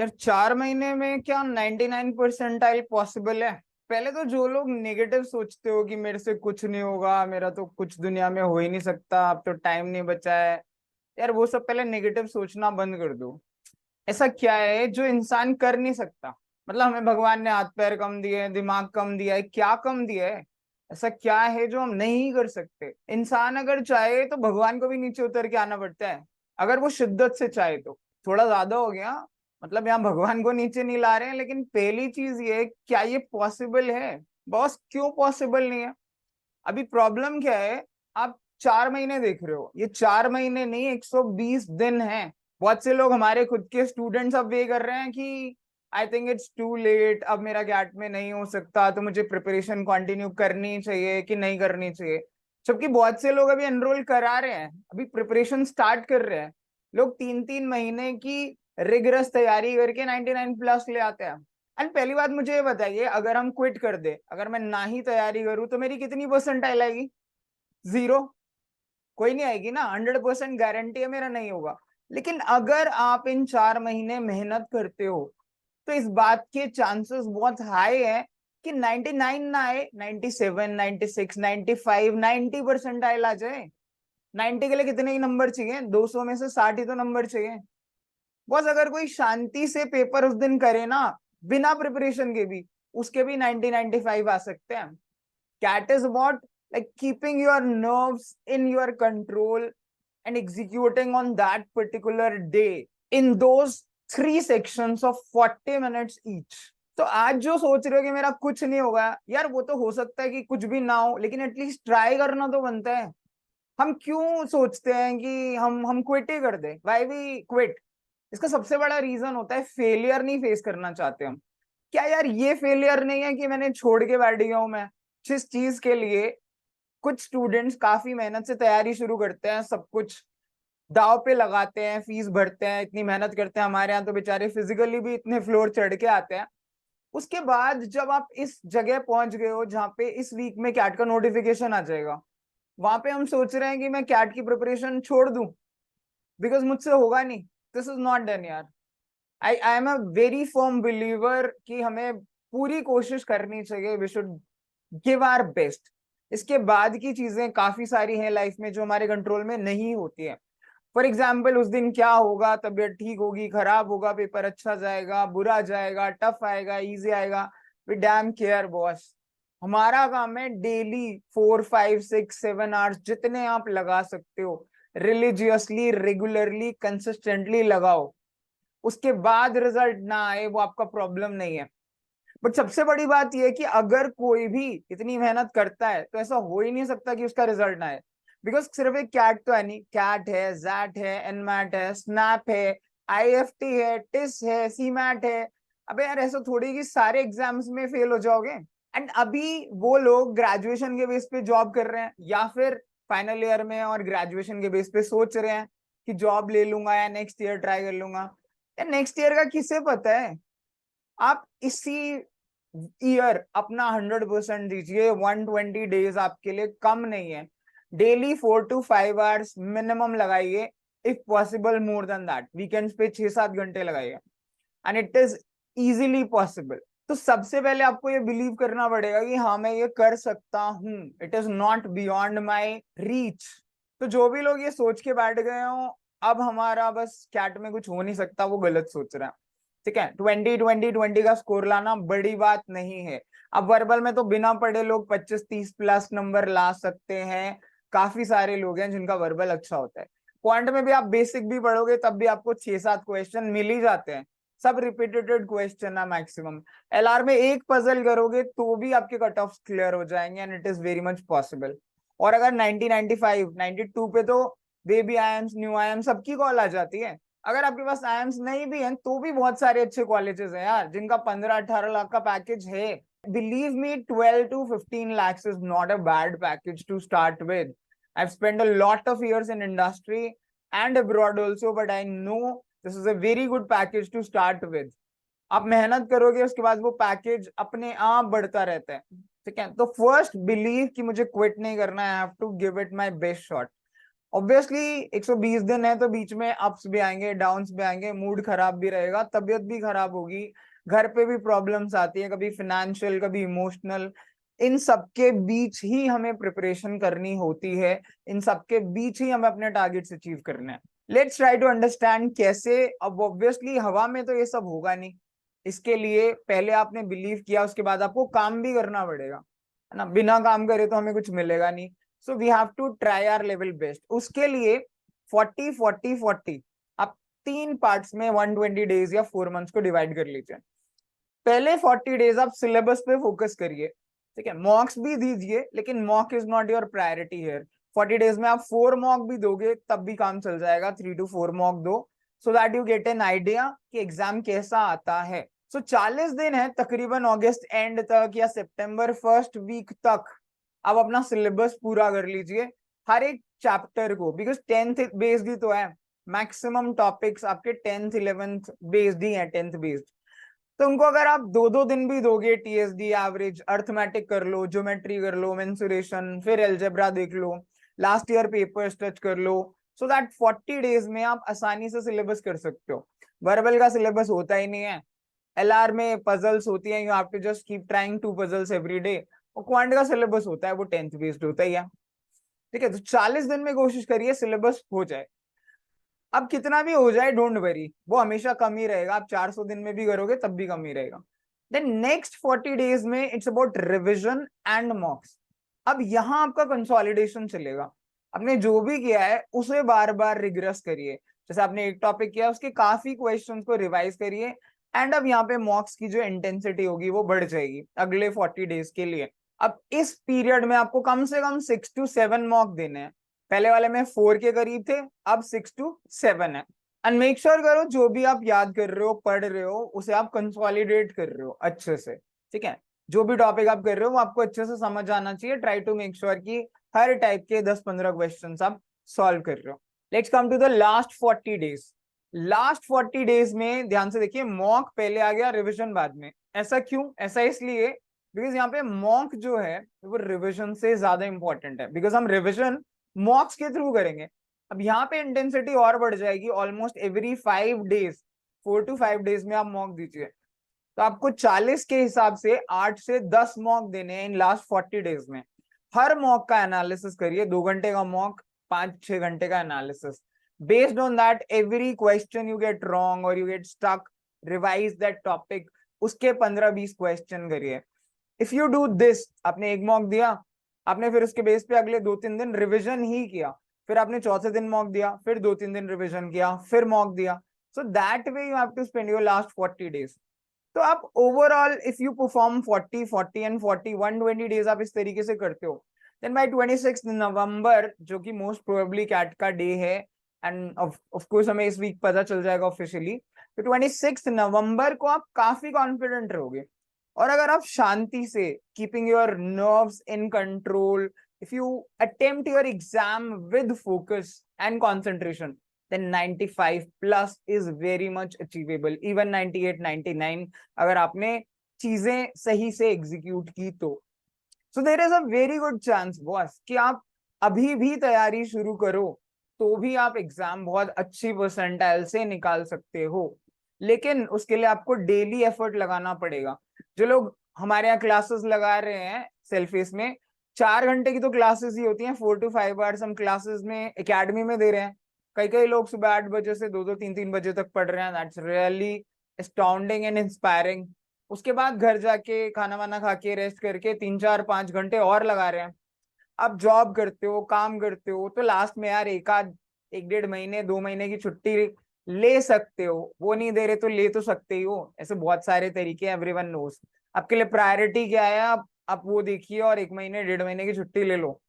यार 4 महीने में क्या 99 परसेंटाइल पॉसिबल है? पहले तो जो लोग नेगेटिव सोचते हो कि मेरे से कुछ नहीं होगा, मेरा तो कुछ दुनिया में हो ही नहीं सकता, अब तो टाइम नहीं बचा है, यार वो सब पहले नेगेटिव सोचना बंद कर दो। ऐसा क्या है जो इंसान कर नहीं सकता? मतलब हमें भगवान ने हाथ पैर कम दिए हैं, दिमाग कम दिया है, क्या कम दिया है? ऐसा क्या है जो हम नहीं कर सकते? इंसान अगर चाहे तो भगवान को भी नीचे उतर के आना पड़ता है, अगर वो शिद्दत से चाहे तो। थोड़ा ज्यादा हो गया, मतलब यहाँ भगवान को नीचे नहीं ला रहे हैं, लेकिन पहली चीज ये, क्या ये पॉसिबल है? बॉस, क्यों पॉसिबल नहीं है? अभी प्रॉब्लम क्या है? आप 4 महीने देख रहे हो, ये 4 महीने नहीं, 120 दिन है। बहुत से लोग हमारे खुद के स्टूडेंट्स अब ये कर रहे हैं कि I think it's too late, अब मेरा गैट में नहीं हो सकता, तो मुझे प्रिपरेशन कंटिन्यू करनी चाहिए कि नहीं करनी चाहिए। जबकि बहुत से लोग अभी एनरोल करा रहे हैं, अभी प्रिपरेशन स्टार्ट कर रहे हैं। लोग 3-3 महीने की रिगरस तैयारी करके 99 प्लस ले आते हैं। एंड पहली बात मुझे ये बताइए, अगर हम क्विट कर दे, अगर मैं ना ही तैयारी करूं, तो मेरी कितनी परसेंटाइल आएगी? 0। कोई नहीं आएगी ना, 100% गारंटी है मेरा नहीं होगा। लेकिन अगर आप इन 4 महीने मेहनत करते हो, तो इस बात के चांसेस बहुत हाई है कि 99 ना आए, 97, 96, 95, 90 परसेंटाइल आ जाए। 90 के लिए कितने ही नंबर चाहिए? 200 में से 60 ही तो नंबर चाहिए। बस अगर कोई शांति से पेपर उस दिन करे ना, बिना प्रिपरेशन के भी, उसके भी 90-95 आ सकते हैं। CAT is about like keeping your nerves in your control and executing on that particular day in those 3 sections of 40 minutes each. तो आज जो सोच रहे हो कि मेरा कुछ नहीं होगा, यार वो तो हो सकता है कि कुछ भी ना हो, लेकिन एटलीस्ट ट्राई करना तो बनता है। हम क्यों सोचते हैं कि हम क्विट ही कर दे? Why we quit? इसका सबसे बड़ा रीजन होता है फेलियर नहीं फेस करना चाहते हम। क्या यार ये फेलियर नहीं है कि मैंने छोड़ के बैठ गया हूं मैं जिस चीज के लिए? कुछ स्टूडेंट्स काफी मेहनत से तैयारी शुरू करते हैं, सब कुछ दाव पे लगाते हैं, फीस भरते हैं, इतनी मेहनत करते हैं, हमारे यहाँ तो बेचारे फिजिकली भी इतने फ्लोर चढ़ के आते हैं। उसके बाद जब आप इस जगह पहुंच गए हो जहाँ पे इस वीक में कैट का नोटिफिकेशन आ जाएगा, वहां पे हम सोच रहे हैं कि मैं कैट की प्रिपरेशन छोड़ दूं बिकॉज मुझसे होगा नहीं। दिस इज नॉट डन यार। I am a very firm believer कि हमें पूरी कोशिश करनी चाहिए, we should give our best. इसके बाद की चीजें काफी सारी हैं लाइफ में जो हमारे कंट्रोल में नहीं होती है। फॉर एग्जाम्पल, उस दिन क्या होगा, तबीयत ठीक होगी, खराब होगा, पेपर अच्छा जाएगा, बुरा जाएगा, टफ आएगा, इजी आएगा, वी डैम केयर बॉस। हमारा काम है डेली 4, 5, 6, 7 आवर्स जितने आप लगा सकते हो, रिलीजियसली, रेगुलरली, कंसिस्टेंटली लगाओ। उसके बाद रिजल्ट ना आए वो आपका प्रॉब्लम नहीं है। बट सबसे बड़ी बात यह है कि अगर कोई भी इतनी मेहनत करता है, तो ऐसा हो ही नहीं सकता कि उसका रिजल्ट ना आए। बिकॉज सिर्फ एक कैट तो है नहीं, कैट है, जैट है, एनमैट है, स्नैप है, आईएफटी है, टिस है, सीमैट है। अबे यार ऐसा थोड़ी कि सारे एग्जाम्स में फेल हो जाओगे। एंड अभी वो लोग ग्रेजुएशन के बेस पे जॉब कर रहे हैं, या फिर फाइनल ईयर में और ग्रेजुएशन के बेस पे सोच रहे हैं कि जॉब ले लूंगा या नेक्स्ट ईयर ट्राई कर लूंगा। या नेक्स्ट ईयर का किसे पता है? आप इसी ईयर अपना 100% दीजिए। 120 डेज आपके लिए कम नहीं है। डेली 4 to 5 आवर्स मिनिमम लगाइए, if possible more than that. Weekends पे 6-7 घंटे लगाइए, and it is easily possible. तो सबसे पहले आपको ये बिलीव करना पड़ेगा कि हाँ मैं ये कर सकता हूँ, it is not beyond my reach. तो जो भी लोग ये सोच के बैठ गए हो अब हमारा बस कैट में कुछ हो नहीं सकता, वो गलत सोच रहे हैं। ठीक है, 20-20-20 का स्कोर लाना बड़ी बात नहीं है। अब वर्बल में तो बिना पढ़े लोग 25-30 प्लस नंबर ला सकते हैं। काफी सारे लोग हैं जिनका वर्बल अच्छा होता है। क्वांट में भी आप बेसिक भी पढ़ोगे तब भी आपको 6-7 क्वेश्चन मिल ही जाते हैं। सब रिपीटेड क्वेश्चन है मैक्सिमम। एलआर में एक पजल करोगे तो भी आपके कट ऑफ क्लियर हो जाएंगे, and it is very much possible. और अगर 90, 95, 92 पे तो बेबी आईएम्स, न्यू आईएम्स सबकी कॉल आ जाती है। अगर आपके पास आईएम्स नहीं भी हैं तो भी बहुत सारे अच्छे कॉलेजेस हैं यार जिनका 15-18 लाख का पैकेज है। Believe me, 12 to 15 lakhs is not a bad package to start with. I've spent a lot of years in industry and abroad also, but I know this is a very good package to start with. आप मेहनत करोगे उसके बाद वो package अपने आप बढ़ता रहता है। ठीक है, तो फर्स्ट बिलीव कि मुझे क्विट नहीं करना है, I have to give it my best shot. Obviously 120 दिन है तो बीच में अप्स भी आएंगे, डाउन्स भी आएंगे, मूड खराब भी रहेगा, तबीयत भी खराब होगी, घर पे भी प्रॉब्लम्स आती है, कभी फाइनेंशियल, कभी इमोशनल। इन सबके बीच ही हमें प्रिपरेशन करनी होती है, इन सबके बीच ही हमें अपने टारगेट्स अचीव करने हैं। लेट्स ट्राई टू अंडरस्टैंड कैसे। अब ऑब्वियसली हवा में तो ये सब होगा नहीं, इसके लिए पहले आपने बिलीव किया, उसके बाद आपको काम भी करना पड़ेगा, है ना। बिना काम करे तो हमें कुछ मिलेगा नहीं। So we have to try our level best. उसके लिए 40-40-40 आप 3 पार्ट्स में 120 डेज या 4 मंथ्स को डिवाइड कर लीजिए। पहले 40 डेज आप सिलेबस पे फोकस करिए, ठीक है। मॉक्स भी दीजिए, लेकिन mock is not your priority here. 40 days में आप 4 मॉक भी दोगे तब भी काम चल जाएगा, 3 to 4 मॉक दो, so that you get an idea कि एग्जाम कैसा आता है। सो 40 दिन है तकरीबन, अगस्त एंड तक या सितंबर फर्स्ट वीक तक आप अपना सिलेबस पूरा कर लीजिए हर एक चैप्टर को, बिकॉज 10th बेस्ड ही तो है। मैक्सिमम टॉपिक्स आपके 10th 11th बेस्ड ही है, 10th बेस्ड। तो उनको अगर आप 2-2 दिन भी दोगे, टीएसडी एवरेज, अर्थमेटिक कर लो, ज्योमेट्री कर लो, मेंसुरेशन, फिर एलजेब्रा देख लो, लास्ट ईयर पेपर्स टच कर लो, सो दैट 40 डेज में आप आसानी से सिलेबस कर सकते हो। वर्बल का सिलेबस होता ही नहीं है, एलआर में पजल्स होती हैं, you have to just keep trying 2 puzzles every day. और क्वांट का सिलेबस होता है, वो 10th बेस्ड होता ही है, ठीक है। तो 40 दिन में कोशिश करिए सिलेबस हो जाए। अब कितना भी हो जाए डोंट वरी, वो हमेशा कम ही रहेगा, आप 400 दिन में भी करोगे तब भी कम ही रहेगा। देन नेक्स्ट 40 डेज में इट्स अबाउट रिविजन एंड मॉक्स। अब यहाँ आपका कंसोलिडेशन चलेगा, आपने जो भी किया है उसे बार बार रिग्रेस करिए। जैसे आपने एक टॉपिक किया, उसके काफी क्वेश्चंस को रिवाइज करिए, एंड अब यहाँ पे मॉक्स की जो इंटेंसिटी होगी वो बढ़ जाएगी अगले 40 डेज के लिए। अब इस पीरियड में आपको कम से कम 6 to 7 मॉक देने हैं। पहले वाले में 4 के करीब थे, अब 6 to 7 है। एंड मेक श्योर करो जो भी आप याद कर रहे हो, पढ़ रहे हो, उसे आप कंसोलिडेट कर रहे हो अच्छे से, ठीक है। जो भी टॉपिक आप कर रहे हो वो आपको अच्छे से समझ आना चाहिए। ट्राई टू मेक श्योर कि हर टाइप के 10-15 क्वेश्चन आप सॉल्व कर रहे हो। Let's come to the last 40 days. Last 40 days में ध्यान से देखिए, मॉक पहले आ गया, रिविजन बाद में। ऐसा क्यों? ऐसा इसलिए बिकॉज यहाँ पे मॉक जो है वो रिविजन से ज्यादा इंपॉर्टेंट है, बिकॉज हम रिविजन मॉक्स के थ्रू करेंगे। अब यहाँ पे इंटेंसिटी और बढ़ जाएगी, almost every 5 days, 4 to 5 days में आप मॉक दीजिए। तो आपको 40 के हिसाब से 8 से 10 मॉक देने हैं इन लास्ट 40 डेज में। हर मॉक का एनालिसिस करिए, 2 घंटे का मॉक, 5-6 घंटे का analysis. Based on that every question you get wrong और you get stuck, revise that topic, उसके 15-20 क्वेश्चन करिए। इफ यू डू दिस, आपने एक मॉक दिया, आपने फिर उसके बेस पे अगले 2-3 दिन रिविजन ही किया, फिर आपने चौथे दिन मॉक दिया, फिर 2-3 दिन रिविजन किया, फिर मॉक दिया, so that way you have to spend your last 40 days. तो आप overall if you perform 40-40 and 40 120 days आप इस तरीके से करते हो, देन बाय 26 नवंबर, जो कि मोस्ट प्रोबेबली कैट का डे है, एंड ऑफ कोर्स हमें इस वीक पता चल जाएगा ऑफिशियली, तो 26 नवंबर को आप काफी कॉन्फिडेंट रहोगे। और अगर आप शांति से, keeping your nerves in control, if you attempt your exam with focus and concentration, then 95 plus is very much achievable, even 98-99 अगर आपने चीजें सही से एग्जीक्यूट की तो। so there is a very good chance boss कि आप अभी भी तैयारी शुरू करो तो भी आप एग्जाम बहुत अच्छी परसेंटाइल से निकाल सकते हो, लेकिन उसके लिए आपको डेली एफर्ट लगाना पड़ेगा। जो लोग हमारे यहाँ क्लासेस लगा रहे हैं सेल्फेस में, 4 घंटे की तो क्लासेस ही होती हैं, 4 to 5 आवर्स हम क्लासेस में एकेडमी में दे रहे हैं। कई कई लोग सुबह 8 बजे से 2-2 3-3 बजे तक पढ़ रहे हैं। That's really astounding and inspiring. उसके बाद घर जाके खाना वाना खा के रेस्ट करके 3-4-5 घंटे और लगा रहे हैं। आप जॉब करते हो, काम करते हो, तो लास्ट में यार 1-1.5 महीने 2 महीने की छुट्टी ले सकते हो। वो नहीं दे रहे तो ले तो सकते ही हो, ऐसे बहुत सारे तरीके हैं, एवरीवन नोज। आपके लिए प्रायोरिटी क्या है, आप वो देखिए और 1 महीने 1.5 महीने की छुट्टी ले लो,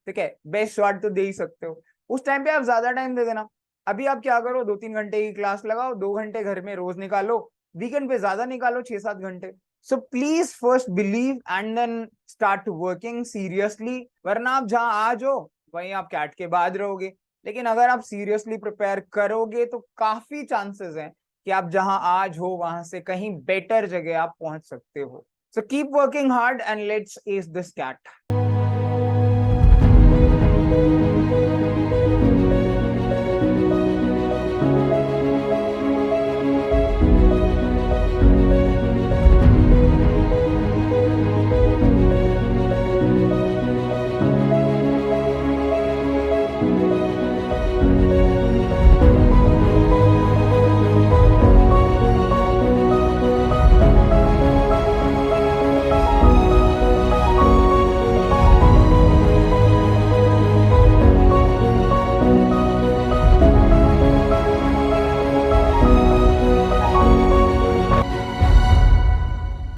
ठीक है। बेस्ट शॉट तो दे ही सकते हो, उस टाइम पे आप ज्यादा टाइम दे देना। अभी आप क्या करो, 2-3 घंटे की क्लास लगाओ, 2 घंटे घर में रोज निकालो, वीकेंड पे ज्यादा निकालो, 6-7 घंटे। So please first believe and then start working seriously, वरना आप जहां आज हो वहीं आप कैट के बाद रहोगे। लेकिन अगर आप सीरियसली प्रिपेयर करोगे तो काफी चांसेस हैं कि आप जहां आज हो वहां से कहीं बेटर जगह आप पहुंच सकते हो। So keep working hard and let's ace this cat.